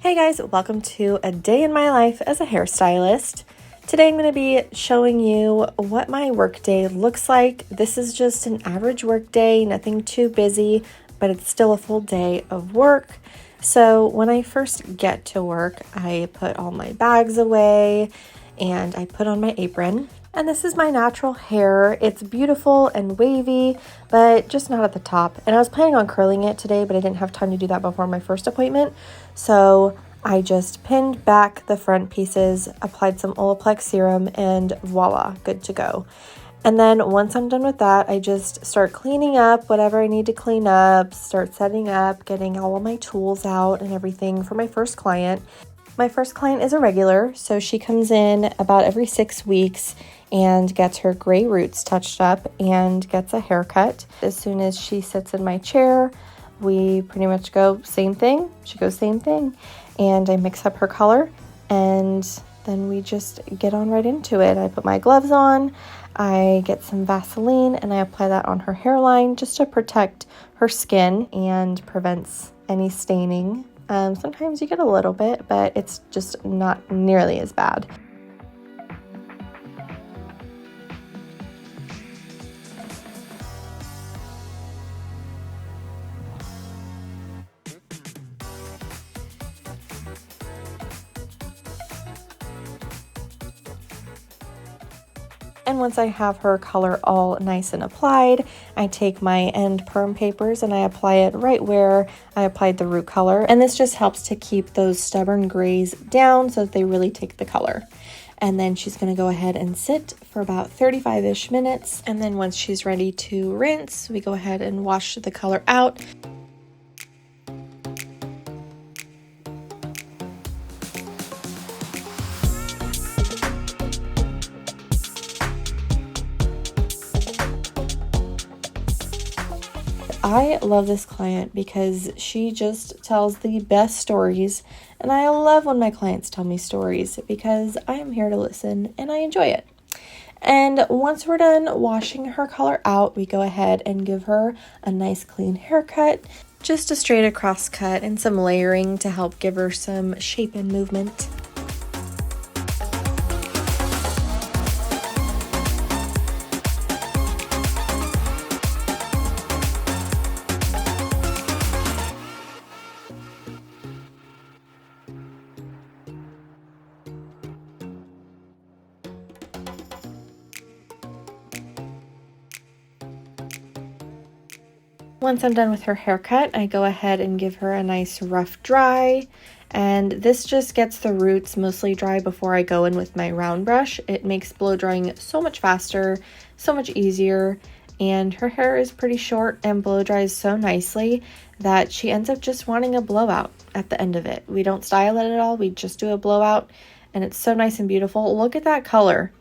Hey guys, welcome to a day in my life as a hairstylist. Today I'm going to be showing you what my workday looks like. This is just an average workday, nothing too busy, but it's still a full day of work. So when I first get to work, I put all my bags away and I put on my apron. And this is my natural hair. It's beautiful and wavy, but just not at the top. And I was planning on curling it today, but I didn't have time to do that before my first appointment. So I just pinned back the front pieces, applied some Olaplex serum, and voila, good to go. And then once I'm done with that, I just start cleaning up whatever I need to clean up, start setting up, getting all of my tools out and everything for my first client. My first client is a regular, so she comes in about every 6 weeks and gets her gray roots touched up and gets a haircut. As soon as she sits in my chair, we pretty much go same thing. She goes same thing. And I mix up her color and then we just get on right into it. I put my gloves on, I get some Vaseline and I apply that on her hairline just to protect her skin and prevents any staining. Sometimes you get a little bit, but it's just not nearly as bad. And once I have her color all nice and applied, I take my end perm papers and I apply it right where I applied the root color. And this just helps to keep those stubborn grays down so that they really take the color. And then she's going to go ahead and sit for about 35-ish minutes. And then once she's ready to rinse, we go ahead and wash the color out. I love this client because she just tells the best stories, and I love when my clients tell me stories because I am here to listen and I enjoy it. And once we're done washing her color out, we go ahead and give her a nice clean haircut, just a straight across cut and some layering to help give her some shape and movement. Once I'm done with her haircut, I go ahead and give her a nice rough dry, and this just gets the roots mostly dry before I go in with my round brush. It makes blow drying so much faster, so much easier, and her hair is pretty short and blow dries so nicely that she ends up just wanting a blowout at the end of it. We don't style it at all, we just do a blowout, and it's so nice and beautiful. Look at that color.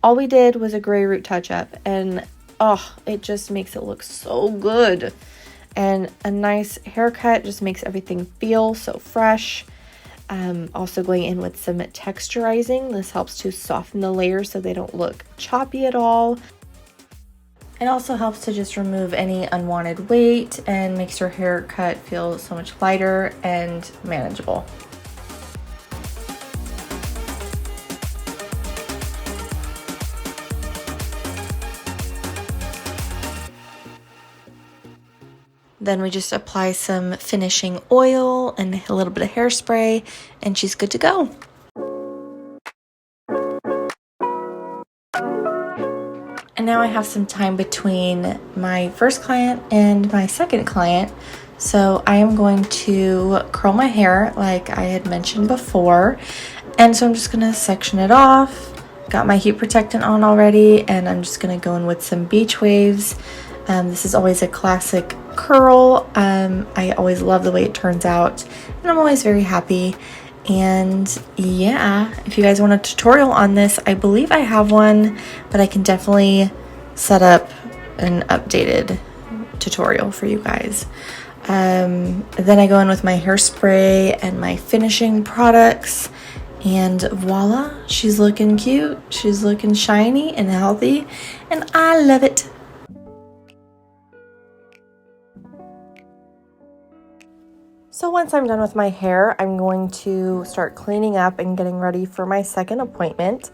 All we did was a gray root touch up, and oh, it just makes it look so good. And a nice haircut just makes everything feel so fresh. Also going in with some texturizing. This helps to soften the layers so they don't look choppy at all. It also helps to just remove any unwanted weight and makes your haircut feel so much lighter and manageable. Then we just apply some finishing oil and a little bit of hairspray, and she's good to go. And now I have some time between my first client and my second client, so I am going to curl my hair like I had mentioned before. And so I'm just going to section it off. Got my heat protectant on already, and I'm just going to go in with some beach waves. This is always a classic curl. I always love the way it turns out, and I'm always very happy. And yeah, if you guys want a tutorial on this, I believe I have one, but I can definitely set up an updated tutorial for you guys. Then I go in with my hairspray and my finishing products, and voila, she's looking cute, she's looking shiny and healthy, and I love it. So once I'm done with my hair, I'm going to start cleaning up and getting ready for my second appointment.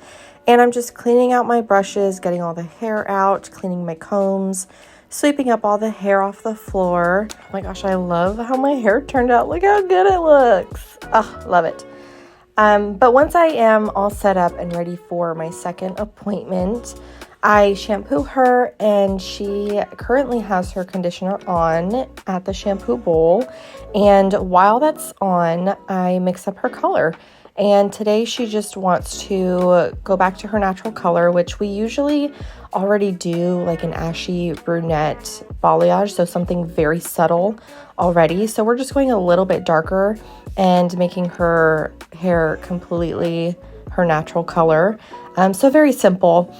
And I'm just cleaning out my brushes, getting all the hair out, cleaning my combs, sweeping up all the hair off the floor. Oh my gosh, I love how my hair turned out. Look how good it looks. Oh, love it. But once I am all set up and ready for my second appointment, I shampoo her, and she currently has her conditioner on at the shampoo bowl. And while that's on, I mix up her color. And today she just wants to go back to her natural color, which we usually already do, like an ashy brunette balayage, so something very subtle already. So we're just going a little bit darker and making her hair completely her natural color. So very simple.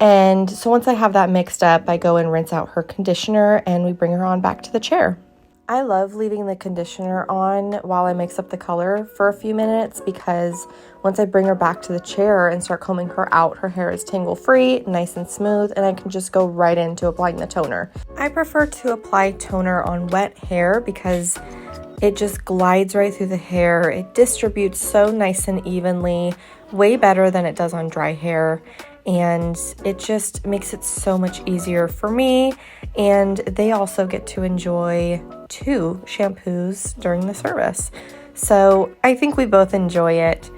And so once I have that mixed up, I go and rinse out her conditioner and we bring her on back to the chair. I love leaving the conditioner on while I mix up the color for a few minutes, because once I bring her back to the chair and start combing her out, her hair is tangle-free, nice and smooth, and I can just go right into applying the toner. I prefer to apply toner on wet hair because it just glides right through the hair. It distributes so nice and evenly, way better than it does on dry hair. And it just makes it so much easier for me, and they also get to enjoy 2 shampoos during the service. So I think we both enjoy it.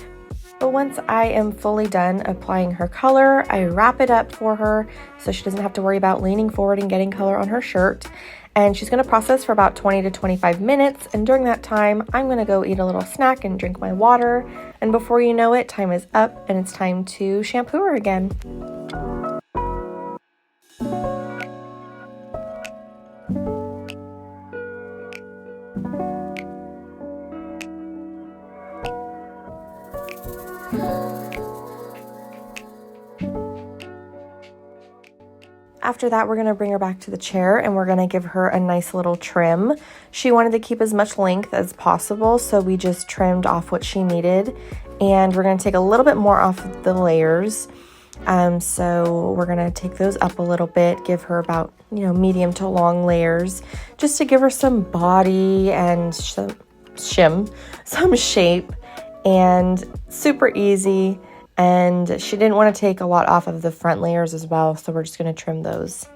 But once I am fully done applying her color, I wrap it up for her so she doesn't have to worry about leaning forward and getting color on her shirt. And she's going to process for about 20 to 25 minutes. And during that time, I'm going to go eat a little snack and drink my water. And before you know it, time is up and it's time to shampoo her again. After that, we're going to bring her back to the chair and we're going to give her a nice little trim. She wanted to keep as much length as possible, so we just trimmed off what she needed. And we're going to take a little bit more off of the layers. So we're going to take those up a little bit, give her about, medium to long layers, just to give her some body and some shape, and super easy. And she didn't want to take a lot off of the front layers as well, so we're just going to trim those.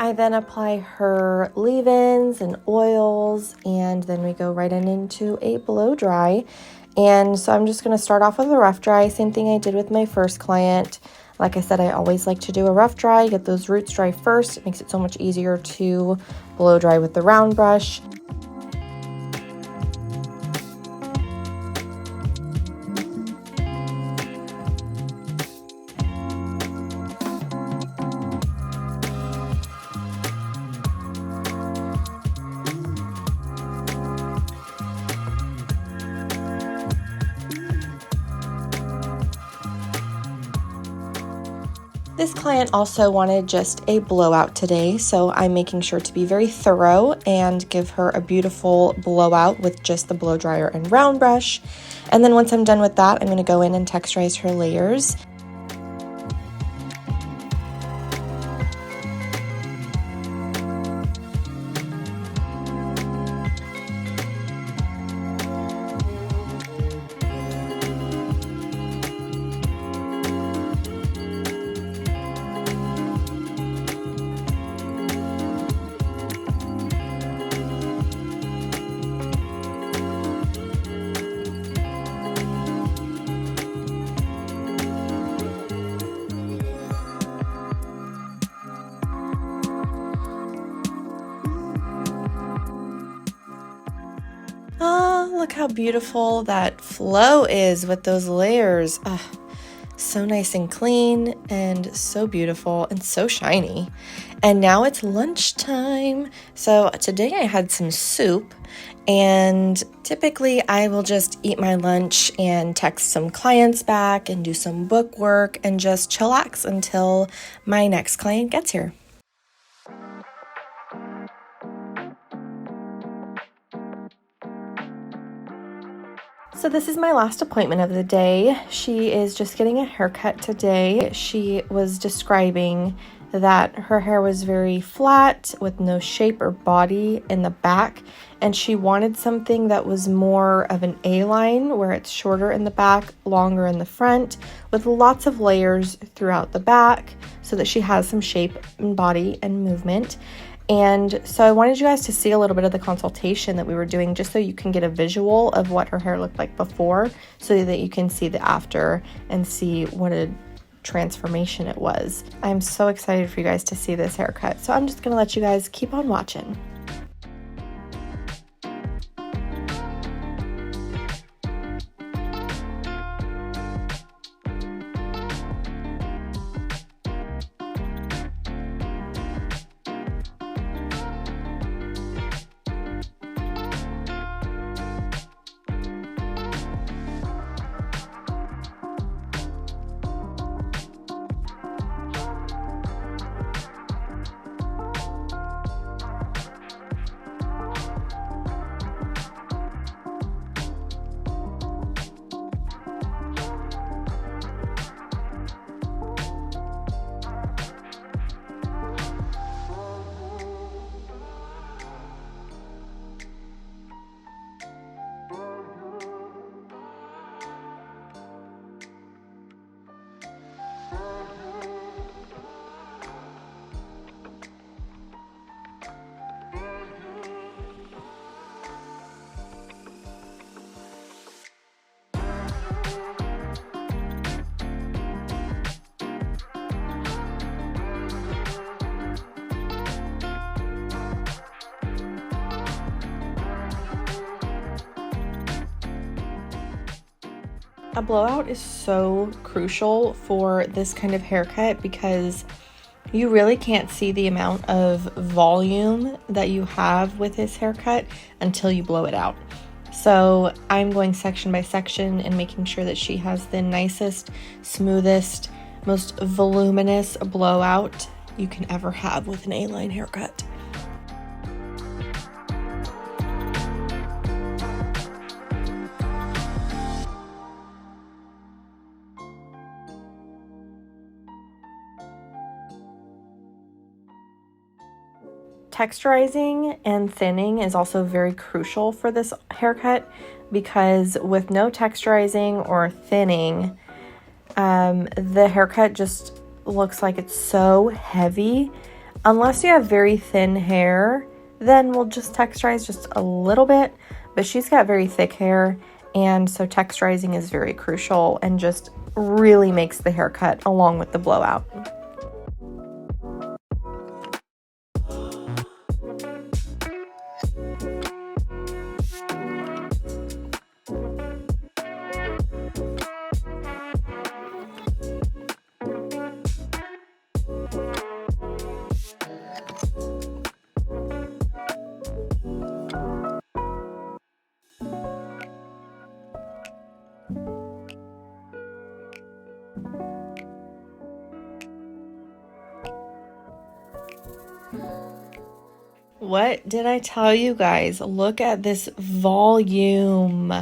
I then apply her leave-ins and oils, and then we go right into a blow dry. And so I'm just going to start off with a rough dry, same thing I did with my first client. Like I said, I always like to do a rough dry, get those roots dry first. It makes it so much easier to blow dry with the round brush. This client also wanted just a blowout today, so I'm making sure to be very thorough and give her a beautiful blowout with just the blow dryer and round brush. And then once I'm done with that, I'm going to go in and texturize her layers. Oh, look how beautiful that flow is with those layers. So nice and clean and so beautiful and so shiny. And now it's lunchtime. So today I had some soup, and typically I will just eat my lunch and text some clients back and do some book work and just chillax until my next client gets here. So this is my last appointment of the day. She is just getting a haircut today. She was describing that her hair was very flat with no shape or body in the back, and she wanted something that was more of an A-line where it's shorter in the back, longer in the front, with lots of layers throughout the back so that she has some shape and body and movement. And so I wanted you guys to see a little bit of the consultation that we were doing just so you can get a visual of what her hair looked like before so that you can see the after and see what a transformation it was. I'm so excited for you guys to see this haircut. So I'm just going to let you guys keep on watching. A blowout is so crucial for this kind of haircut because you really can't see the amount of volume that you have with this haircut until you blow it out. So I'm going section by section and making sure that she has the nicest, smoothest, most voluminous blowout you can ever have with an A-line haircut. Texturizing and thinning is also very crucial for this haircut because with no texturizing or thinning, the haircut just looks like it's so heavy. Unless you have very thin hair, then we'll just texturize just a little bit, but she's got very thick hair, and so texturizing is very crucial and just really makes the haircut along with the blowout. What did I tell you guys? Look at this volume.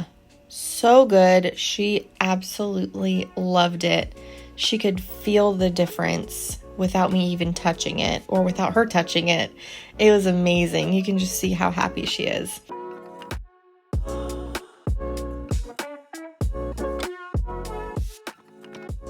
So good. She absolutely loved it. She could feel the difference without me even touching it or without her touching it. It was amazing. You can just see how happy she is.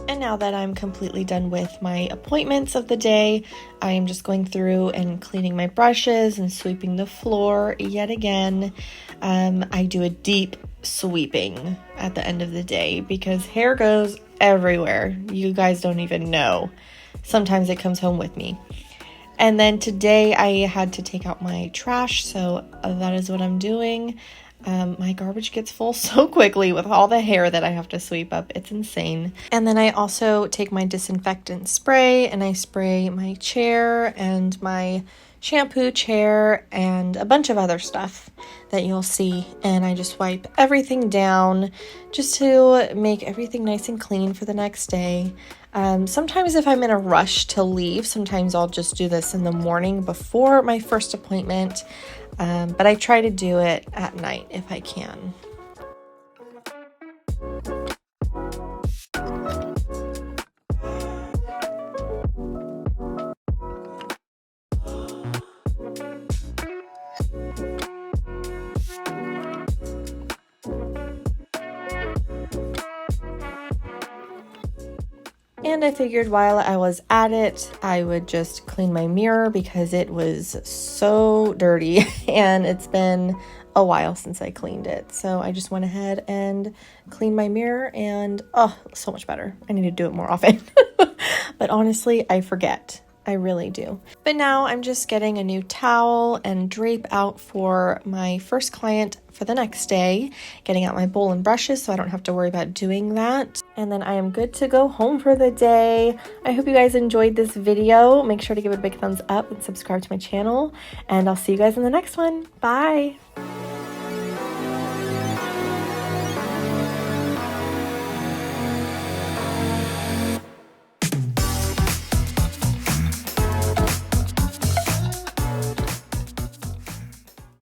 And now that I'm completely done with my appointments of the day, I am just going through and cleaning my brushes and sweeping the floor yet again. I do a deep sweeping at the end of the day because hair goes everywhere. You guys don't even know. Sometimes it comes home with me. And then today I had to take out my trash, so that is what I'm doing. My garbage gets full so quickly with all the hair that I have to sweep up. It's insane. And then I also take my disinfectant spray and I spray my chair and my shampoo chair and a bunch of other stuff that you'll see. And I just wipe everything down just to make everything nice and clean for the next day. Sometimes if I'm in a rush to leave, sometimes I'll just do this in the morning before my first appointment. But I try to do it at night if I can. And I figured while I was at it, I would just clean my mirror because it was so dirty and it's been a while since I cleaned it. So I just went ahead and cleaned my mirror and oh, so much better. I need to do it more often. But honestly, I forget. I really do. But now I'm just getting a new towel and drape out for my first client for the next day, getting out my bowl and brushes so I don't have to worry about doing that. And then I am good to go home for the day. I hope you guys enjoyed this video. Make sure to give it a big thumbs up and subscribe to my channel. And I'll see you guys in the next one. Bye.